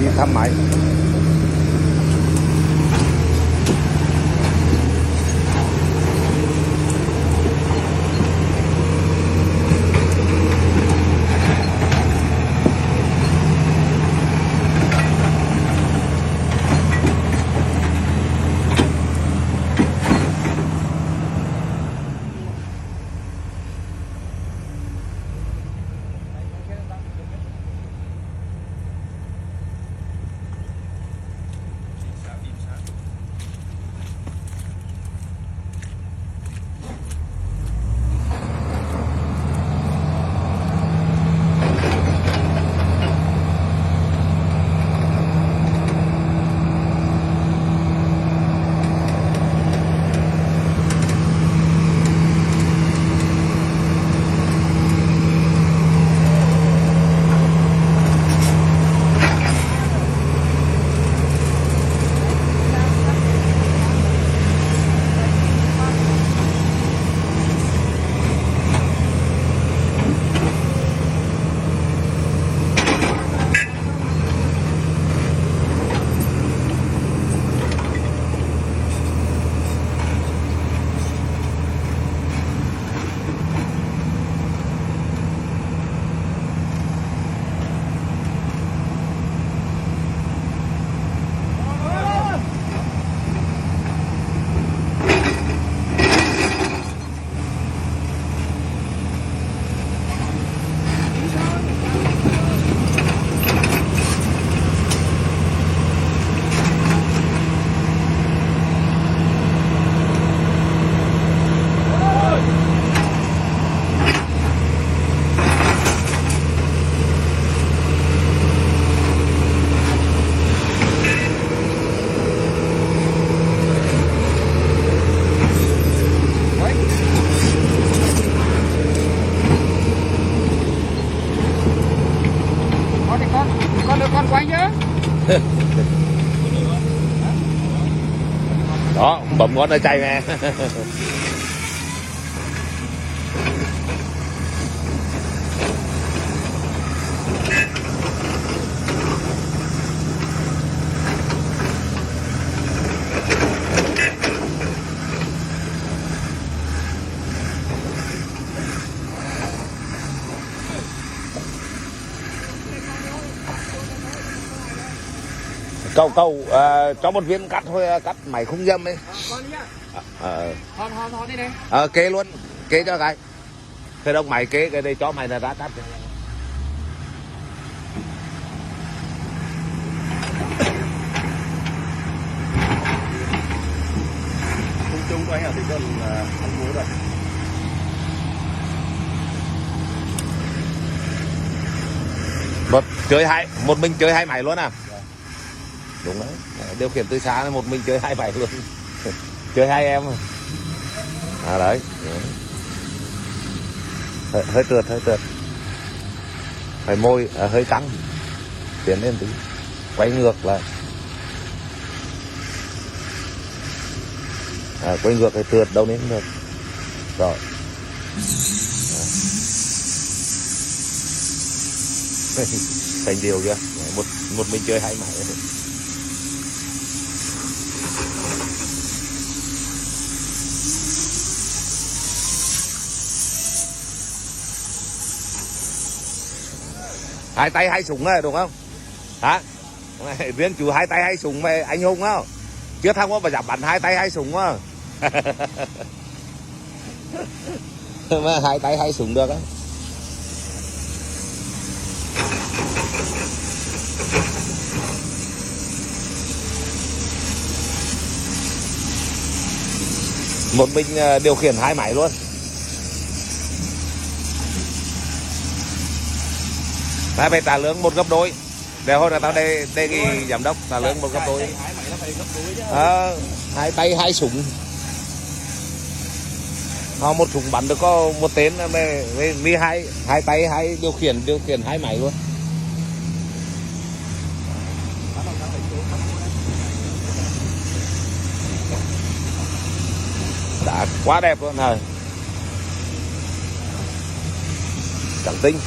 đi thăm máy. Con của anh chứ. Đó, bấm con nó chạy nè. Câu cho một viên cắt thôi, cắt mày không dâm ấy. Con đi nhá. Hòn đi này. Kế luôn, kế cho cái. Thế đâu mày kế cái đây cho mày là ra cắt. Không chung của anh ở thì cần ăn muối rồi. Một mình chơi hai máy luôn à? Đúng đấy, điều khiển từ xa một mình chơi hai máy luôn. Chơi hai em đấy. Hơi trượt phải môi hơi căng, tiến lên tí, quay ngược lại, quay ngược cái trượt đâu đến được rồi. Thành điều chưa, một mình chơi hai máy. Hai tay hai súng này đúng không? Hả? Riêng chú hai tay hai súng mà anh hùng không? Chưa thằng có mà dám bắn hai tay hai súng không? Mà hai tay hai súng được á. Một mình điều khiển hai máy luôn. Mày phải trả lương một gấp đôi. Để hồi là tao đề nghị giám đốc trả lương một gấp đôi. Hai tay hai súng. Họ một súng bắn được có một tên với hai tay hai điều khiển hai máy luôn. Đã quá đẹp luôn rồi. Trắng tinh.